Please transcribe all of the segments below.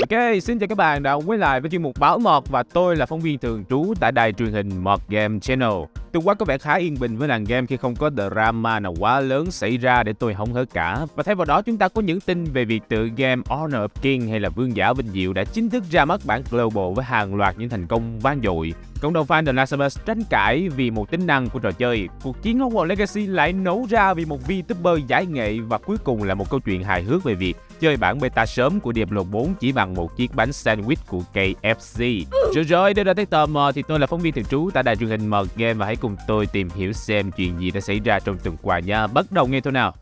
Ok, xin chào các bạn đã quay lại với chuyên mục Báo Mọt và tôi là phóng viên thường trú tại đài truyền hình Mọt Game Channel. Tuần qua có vẻ khá yên bình với làng game khi không có drama nào quá lớn xảy ra để tôi hóng hớt cả. Và thay vào đó chúng ta có những tin về việc tựa game Honor of Kings hay là Vương giả Vinh Diệu đã chính thức ra mắt bản Global với hàng loạt những thành công vang dội. Cộng đồng fan The Last of Us tranh cãi vì một tính năng của trò chơi. Cuộc chiến Hogwarts Legacy lại nổ ra vì một VTuber giải nghệ và cuối cùng là một câu chuyện hài hước về việc chơi bản beta sớm của Diablo 4 chỉ bằng một chiếc bánh sandwich của KFC. Rồi, để đã thấy tò mò thì tôi là phóng viên thường trú tại đài truyền hình Mọt Game và hãy cùng tôi tìm hiểu xem chuyện gì đã xảy ra trong tuần qua nha. Bắt đầu ngay thôi nào.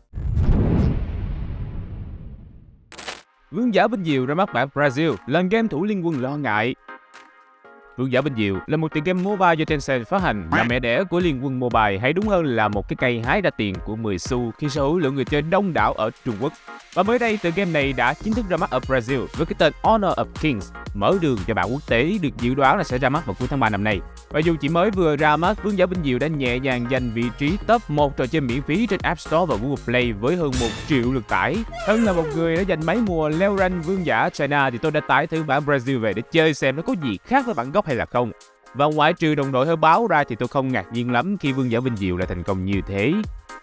Vương giả Vinh Diệu ra mắt bản Brazil, lần game thủ liên quân lo ngại. Vương giả Vinh Diệu là một tựa game mobile do Tencent phát hành, là mẹ đẻ của Liên quân Mobile, hay đúng hơn là một cái cây hái ra tiền của 10 xu khi sở hữu lượng người chơi đông đảo ở Trung Quốc. Và mới đây, tựa game này đã chính thức ra mắt ở Brazil với cái tên Honor of Kings, mở đường cho bản quốc tế được dự đoán là sẽ ra mắt vào cuối tháng 3 năm nay. Và dù chỉ mới vừa ra mắt, Vương giả Vinh Diệu đã nhẹ nhàng giành vị trí top 1 trò chơi miễn phí trên App Store và Google Play với hơn 1 triệu lượt tải. Hơn là một người đã dành mấy mùa leo rank Vương giả China thì tôi đã tải thử bản Brazil về để chơi xem nó có gì khác với bản gốc hay là không. Và ngoại trừ đồng đội hơi báo ra thì tôi không ngạc nhiên lắm khi Vương giả Vinh Diệu lại thành công như thế.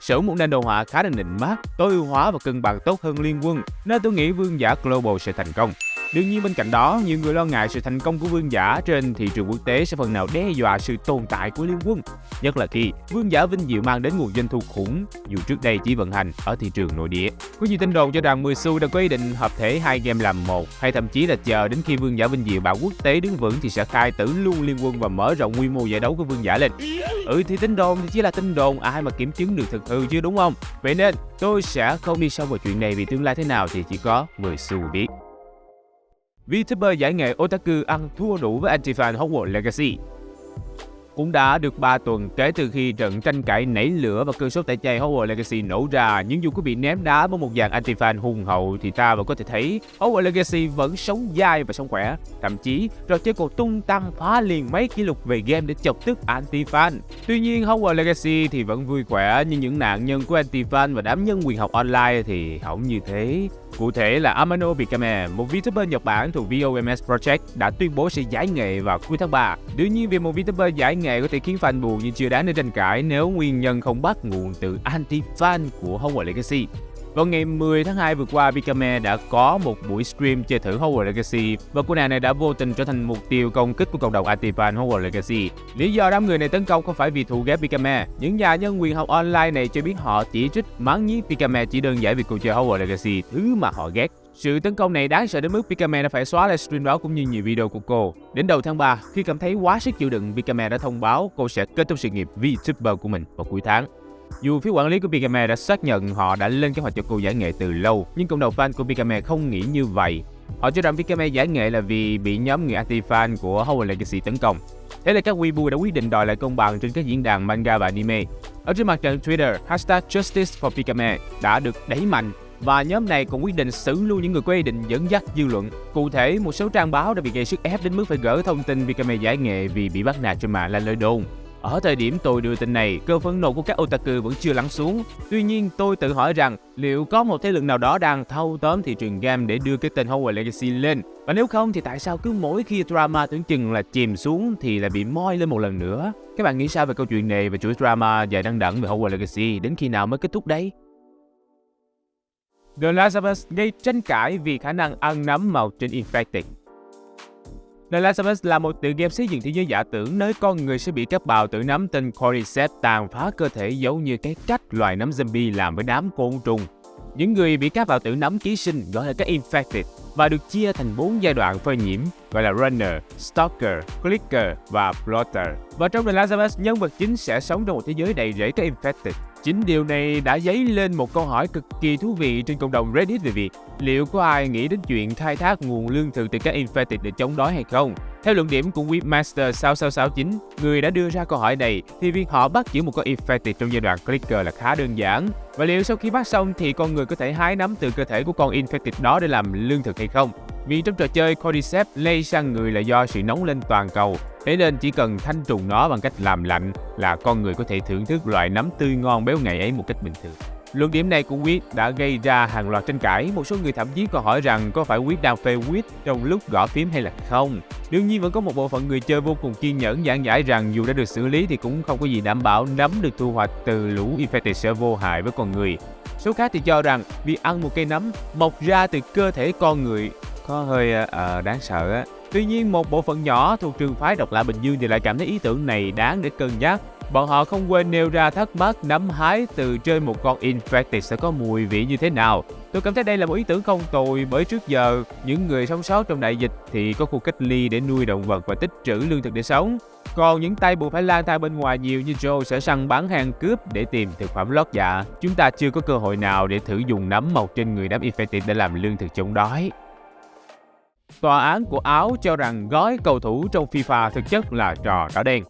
Sở hữu một nền đồ họa khá là nịnh mát, tối ưu hóa và cân bằng tốt hơn Liên quân, nên tôi nghĩ Vương giả Global sẽ thành công. Đương nhiên bên cạnh đó, nhiều người lo ngại sự thành công của Vương giả trên thị trường quốc tế sẽ phần nào đe dọa sự tồn tại của Liên quân. Nhất là khi Vương giả Vinh Diệu mang đến nguồn doanh thu khủng, dù trước đây chỉ vận hành ở thị trường nội địa. Có nhiều tin đồn cho rằng 10 xu đã có ý định hợp thể hai game làm một, hay thậm chí là chờ đến khi Vương giả Vinh Diệu bản quốc tế đứng vững thì sẽ khai tử luôn Liên quân và mở rộng quy mô giải đấu của Vương giả lên. Thì tin đồn thì chỉ là tin đồn, ai mà kiểm chứng được thực hư chứ đúng không? Vậy nên tôi sẽ không đi sâu vào chuyện này vì tương lai thế nào thì chỉ có 10 xu biết. VTuber giải nghệ Otaku ăn thua đủ với anti-fan Hogwarts Legacy. Cũng đã được 3 tuần kể từ khi trận tranh cãi nảy lửa và cơn sốt tẩy chay Hogwarts Legacy nổ ra, nhưng dù có bị ném đá bởi một dàn anti-fan hùng hậu thì ta vẫn có thể thấy Hogwarts Legacy vẫn sống dai và sống khỏe. Thậm chí, trò chơi còn tung tăng phá liền mấy kỷ lục về game để chọc tức anti-fan. Tuy nhiên, Hogwarts Legacy thì vẫn vui khỏe, nhưng những nạn nhân của anti-fan và đám nhân quyền học online thì không như thế. Cụ thể là Amano Bikame, một VTuber Nhật Bản thuộc VOMS Project, đã tuyên bố sẽ giải nghệ vào cuối tháng 3. Đương nhiên, việc một VTuber giải nghệ có thể khiến fan buồn nhưng chưa đáng để tranh cãi nếu nguyên nhân không bắt nguồn từ anti-fan của Hogwarts Legacy. Vào ngày 10 tháng 2 vừa qua, Bikame đã có một buổi stream chơi thử Hogwarts Legacy và cô nàng này đã vô tình trở thành mục tiêu công kích của cộng đồng anti-fan Hogwarts Legacy. Lý do đám người này tấn công không phải vì thù ghét Bikame. Những nhà nhân quyền học online này cho biết họ chỉ trích mắng nhiếc Bikame chỉ đơn giản vì cô chơi Hogwarts Legacy, thứ mà họ ghét. Sự tấn công này đáng sợ đến mức Bikame đã phải xóa livestream đó cũng như nhiều video của cô. Đến đầu tháng 3, khi cảm thấy quá sức chịu đựng, Bikame đã thông báo cô sẽ kết thúc sự nghiệp VTuber của mình vào cuối tháng. Dù phía quản lý của Bikame đã xác nhận họ đã lên kế hoạch cho cô giải nghệ từ lâu, nhưng cộng đồng fan của Bikame không nghĩ như vậy. Họ cho rằng Bikame giải nghệ là vì bị nhóm người anti-fan của Hogwarts Legacy tấn công. Thế là các Weibo đã quyết định đòi lại công bằng trên các diễn đàn manga và anime. Ở trên mặt trận Twitter, hashtag Justice for Bikame đã được đẩy mạnh và nhóm này còn quyết định xử luôn những người có ý định dẫn dắt dư luận. Cụ thể, một số trang báo đã bị gây sức ép đến mức phải gỡ thông tin Bikame giải nghệ vì bị bắt nạt trên mạng là lời đồn. Ở thời điểm tôi đưa tin này, cơn phẫn nộ của các otaku vẫn chưa lắng xuống. Tuy nhiên, tôi tự hỏi rằng liệu có một thế lực nào đó đang thâu tóm thị trường game để đưa cái tên Hogwarts Legacy lên? Và nếu không thì tại sao cứ mỗi khi drama tưởng chừng là chìm xuống thì lại bị moi lên một lần nữa? Các bạn nghĩ sao về câu chuyện này và chuỗi drama dài đăng đẵng về Hogwarts Legacy đến khi nào mới kết thúc đấy? The Last of Us gây tranh cãi vì khả năng ăn nấm màu trên Infected. The Last of Us là một tựa game xây dựng thế giới giả tưởng nơi con người sẽ bị các bào tử nấm tên Cordyceps tàn phá cơ thể giống như cái cách loài nấm zombie làm với đám côn trùng. Những người bị các bào tử nấm ký sinh gọi là các Infected và được chia thành 4 giai đoạn phơi nhiễm gọi là Runner, Stalker, Clicker và Plotter. Và trong The Last of Us, nhân vật chính sẽ sống trong một thế giới đầy rẫy các Infected. Chính điều này đã dấy lên một câu hỏi cực kỳ thú vị trên cộng đồng Reddit về việc liệu có ai nghĩ đến chuyện khai thác nguồn lương thực từ các Infected để chống đói hay không. Theo luận điểm của Webmaster 6669, người đã đưa ra câu hỏi này, thì việc họ bắt giữ một con Infected trong giai đoạn Clicker là khá đơn giản. Và liệu sau khi bắt xong thì con người có thể hái nấm từ cơ thể của con Infected đó để làm lương thực hay không? Vì trong trò chơi Cordyceps lây sang người là do sự nóng lên toàn cầu, thế nên chỉ cần thanh trùng nó bằng cách làm lạnh là con người có thể thưởng thức loại nấm tươi ngon béo ngậy ấy một cách bình thường. Luận điểm này của Quyết đã gây ra hàng loạt tranh cãi, một số người thậm chí còn hỏi rằng có phải Quyết đang phê Quyết trong lúc gõ phím hay là không. Đương nhiên vẫn có một bộ phận người chơi vô cùng kiên nhẫn giảng giải rằng dù đã được xử lý thì cũng không có gì đảm bảo nấm được thu hoạch từ lũ infected sẽ vô hại với con người. Số khác thì cho rằng việc ăn một cây nấm mọc ra từ cơ thể con người có hơi đáng sợ á. Tuy nhiên, một bộ phận nhỏ thuộc trường phái độc lạ Bình Dương thì lại cảm thấy ý tưởng này đáng để cân nhắc. Bọn họ không quên nêu ra thắc mắc nấm hái từ trên một con infected sẽ có mùi vị như thế nào. Tôi cảm thấy đây là một ý tưởng không tồi, bởi trước giờ những người sống sót trong đại dịch thì có khu cách ly để nuôi động vật và tích trữ lương thực để sống. Còn những tay buộc phải lang thang bên ngoài nhiều như Joe sẽ săn bắn hàng cướp để tìm thực phẩm lót dạ. Chúng ta chưa có cơ hội nào để thử dùng nấm mọc trên người đám infected để làm lương thực chống đói. Tòa án của Áo cho rằng gói cầu thủ trong FIFA thực chất là trò đỏ đen.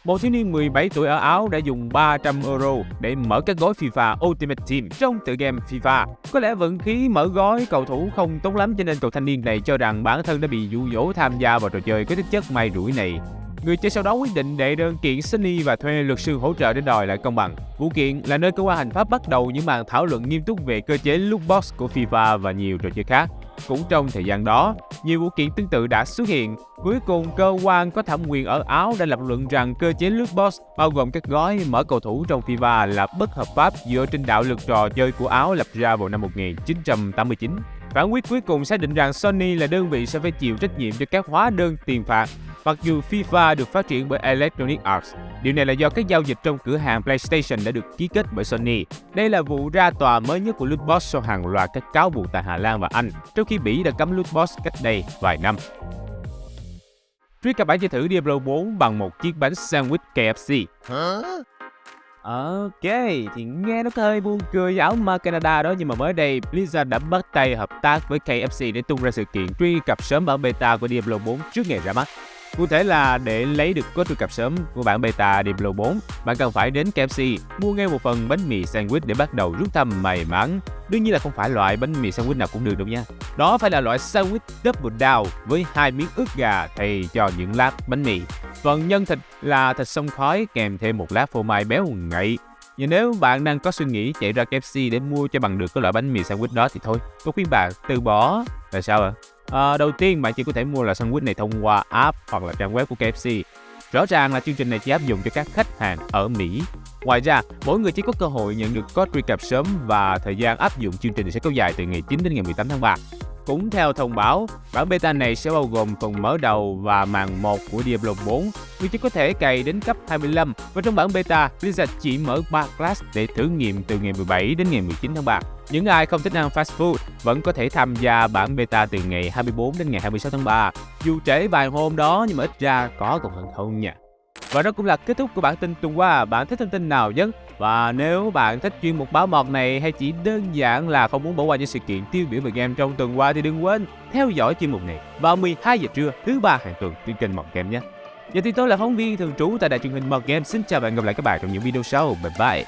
Một thiếu niên 17 tuổi ở Áo đã dùng 300 euro để mở các gói FIFA Ultimate Team trong tựa game FIFA. Có lẽ vận khí mở gói cầu thủ không tốt lắm cho nên cậu thanh niên này cho rằng bản thân đã bị dụ dỗ tham gia vào trò chơi có tính chất may rủi này. Người chơi sau đó quyết định đệ đơn kiện Sony và thuê luật sư hỗ trợ để đòi lại công bằng. Vụ kiện là nơi cơ quan hành pháp bắt đầu những màn thảo luận nghiêm túc về cơ chế loot box của FIFA và nhiều trò chơi khác. Cũng trong thời gian đó, nhiều vụ kiện tương tự đã xuất hiện. Cuối cùng, cơ quan có thẩm quyền ở Áo đã lập luận rằng cơ chế loot box bao gồm các gói mở cầu thủ trong FIFA là bất hợp pháp dựa trên đạo luật trò chơi của Áo lập ra vào năm 1989. Phán quyết cuối cùng xác định rằng Sony là đơn vị sẽ phải chịu trách nhiệm cho các hóa đơn tiền phạt, mặc dù FIFA được phát triển bởi Electronic Arts. Điều này là do các giao dịch trong cửa hàng PlayStation đã được ký kết bởi Sony. Đây là vụ ra tòa mới nhất của Lootbox sau hàng loạt các cáo buộc tại Hà Lan và Anh, trong khi Bỉ đã cấm Lootbox cách đây vài năm. Trick các bạn chơi thử Diablo 4 bằng một chiếc bánh sandwich KFC. Ok, thì nghe nó có hơi buồn cười ảo ma Canada đó, nhưng mà mới đây Blizzard đã bắt tay hợp tác với KFC để tung ra sự kiện truy cập sớm bản beta của Diablo 4 trước ngày ra mắt. Cụ thể là để lấy được code truy cập sớm của bản beta Diablo 4, bạn cần phải đến KFC mua ngay một phần bánh mì sandwich để bắt đầu rút thăm may mắn. Đương nhiên là không phải loại bánh mì sandwich nào cũng được đâu nha. Đó phải là loại sandwich double down với 2 miếng ức gà thay cho những lát bánh mì. Phần nhân thịt là thịt xông khói kèm thêm một lát phô mai béo ngậy. Nhưng nếu bạn đang có suy nghĩ chạy ra KFC để mua cho bằng được cái loại bánh mì sandwich đó thì thôi, tôi khuyên bạn từ bỏ. Tại sao ạ? Đầu tiên bạn chỉ có thể mua loại sandwich này thông qua app hoặc là trang web của KFC. Rõ ràng là chương trình này chỉ áp dụng cho các khách hàng ở Mỹ. Ngoài ra, mỗi người chỉ có cơ hội nhận được code truy cập sớm và thời gian áp dụng chương trình sẽ kéo dài từ ngày 9 đến ngày 18 tháng 3. Cũng theo thông báo, bản beta này sẽ bao gồm phần mở đầu và màn 1 của Diablo 4. Người chơi có thể cày đến cấp 25 và trong bản beta, Blizzard chỉ mở 3 class để thử nghiệm từ ngày 17 đến ngày 19 tháng 3. Những ai không thích ăn fast food vẫn có thể tham gia bản beta từ ngày 24 đến ngày 26 tháng 3. Dù trễ vài hôm đó nhưng mà ít ra có còn hơn không nha. Và đó cũng là kết thúc của bản tin tuần qua. Bạn thích thông tin nào nhất? Và nếu bạn thích chuyên mục báo mọt này hay chỉ đơn giản là không muốn bỏ qua những sự kiện tiêu biểu về game trong tuần qua thì đừng quên theo dõi chuyên mục này vào 12 giờ trưa thứ ba hàng tuần trên kênh Mọt Game nhé. Giờ thì tôi là phóng viên thường trú tại đài truyền hình Mọt Game. Xin chào và hẹn gặp lại các bạn trong những video sau. Bye bye.